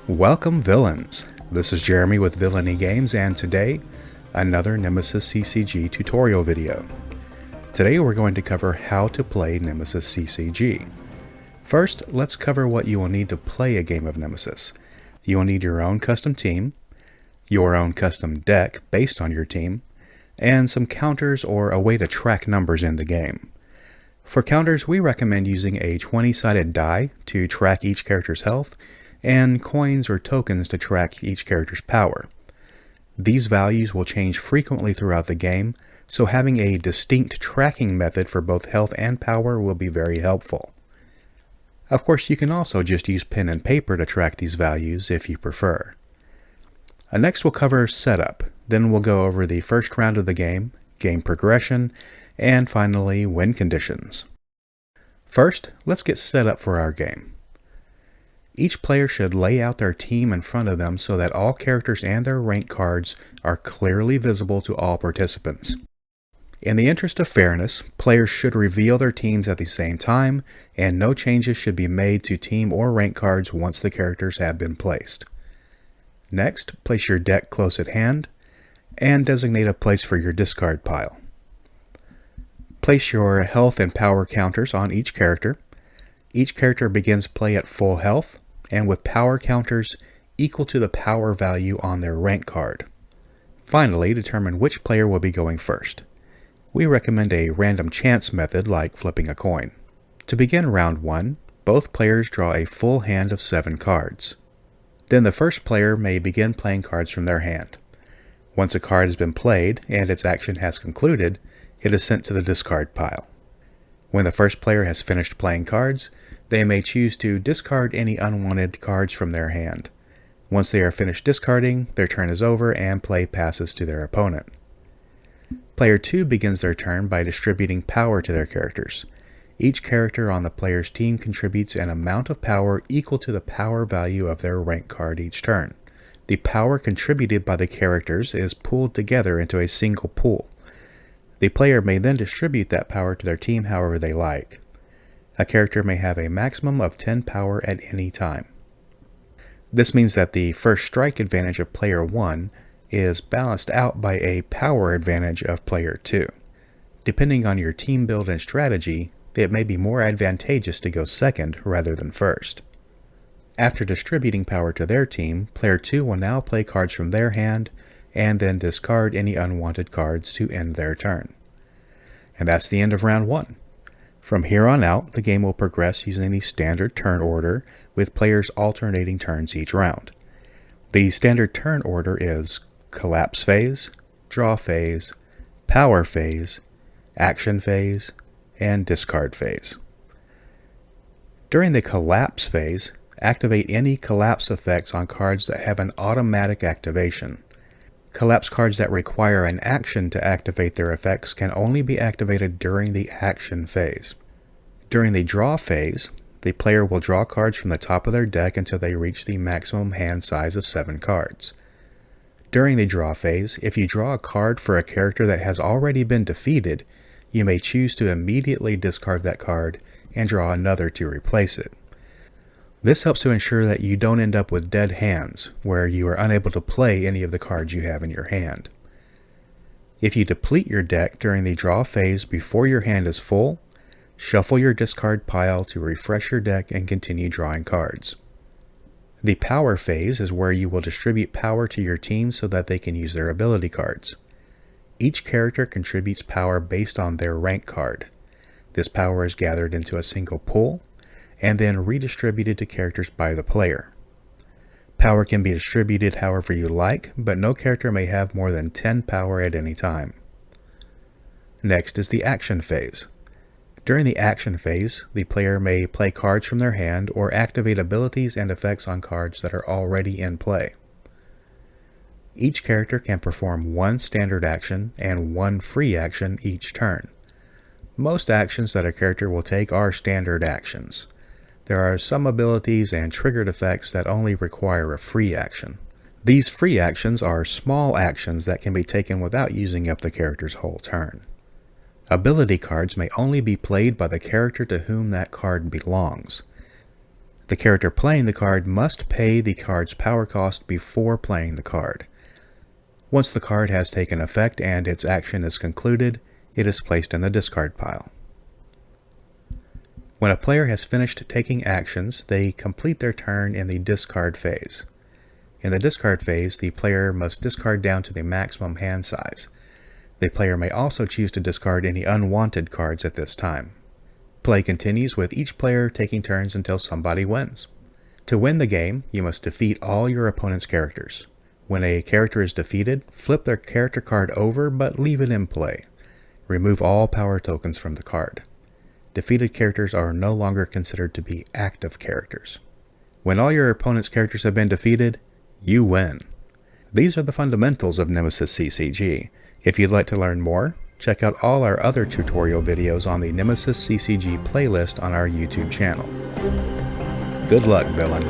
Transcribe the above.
Welcome villains! This is Jeremy with Villainy Games, and today, another Nemesis CCG tutorial video. Today we're going to cover how to play Nemesis CCG. First, let's cover what you will need to play a game of Nemesis. You will need your own custom team, your own custom deck based on your team, and some counters or a way to track numbers in the game. For counters, we recommend using a 20-sided die to track each character's health, and coins or tokens to track each character's power. These values will change frequently throughout the game, so having a distinct tracking method for both health and power will be very helpful. Of course, you can also just use pen and paper to track these values if you prefer. Next we'll cover setup, then we'll go over the first round of the game progression, and finally win conditions. First, let's get set up for our game. Each player should lay out their team in front of them so that all characters and their rank cards are clearly visible to all participants. In the interest of fairness, players should reveal their teams at the same time, and no changes should be made to team or rank cards once the characters have been placed. Next, place your deck close at hand, and designate a place for your discard pile. Place your health and power counters on each character. Each character begins play at full health, and with power counters equal to the power value on their rank card. Finally, determine which player will be going first. We recommend a random chance method like flipping a coin. To begin round 1, both players draw a full hand of 7 cards. Then the first player may begin playing cards from their hand. Once a card has been played and its action has concluded, it is sent to the discard pile. When the first player has finished playing cards, they may choose to discard any unwanted cards from their hand. Once they are finished discarding, their turn is over and play passes to their opponent. Player 2 begins their turn by distributing power to their characters. Each character on the player's team contributes an amount of power equal to the power value of their rank card each turn. The power contributed by the characters is pooled together into a single pool. The player may then distribute that power to their team however they like. A character may have a maximum of 10 power at any time. This means that the first strike advantage of player 1 is balanced out by a power advantage of player 2. Depending on your team build and strategy, it may be more advantageous to go second rather than first. After distributing power to their team, player 2 will now play cards from their hand and then discard any unwanted cards to end their turn. And that's the end of round 1. From here on out, the game will progress using the standard turn order, with players alternating turns each round. The standard turn order is collapse phase, draw phase, power phase, action phase, and discard phase. During the collapse phase, activate any collapse effects on cards that have an automatic activation. Collapse cards that require an action to activate their effects can only be activated during the action phase. During the draw phase, the player will draw cards from the top of their deck until they reach the maximum hand size of 7 cards. During the draw phase, if you draw a card for a character that has already been defeated, you may choose to immediately discard that card and draw another to replace it. This helps to ensure that you don't end up with dead hands, where you are unable to play any of the cards you have in your hand. If you deplete your deck during the draw phase before your hand is full, shuffle your discard pile to refresh your deck and continue drawing cards. The power phase is where you will distribute power to your team so that they can use their ability cards. Each character contributes power based on their rank card. This power is gathered into a single pool, and then redistributed to characters by the player. Power can be distributed however you like, but no character may have more than 10 power at any time. Next is the action phase. During the action phase, the player may play cards from their hand or activate abilities and effects on cards that are already in play. Each character can perform 1 standard action and 1 free action each turn. Most actions that a character will take are standard actions. There are some abilities and triggered effects that only require a free action. These free actions are small actions that can be taken without using up the character's whole turn. Ability cards may only be played by the character to whom that card belongs. The character playing the card must pay the card's power cost before playing the card. Once the card has taken effect and its action is concluded, it is placed in the discard pile. When a player has finished taking actions, they complete their turn in the discard phase. In the discard phase, the player must discard down to the maximum hand size. The player may also choose to discard any unwanted cards at this time. Play continues with each player taking turns until somebody wins. To win the game, you must defeat all your opponent's characters. When a character is defeated, flip their character card over but leave it in play. Remove all power tokens from the card. Defeated characters are no longer considered to be active characters. When all your opponent's characters have been defeated, you win. These are the fundamentals of Nemesis CCG. If you'd like to learn more, check out all our other tutorial videos on the Nemesis CCG playlist on our YouTube channel. Good luck, villain.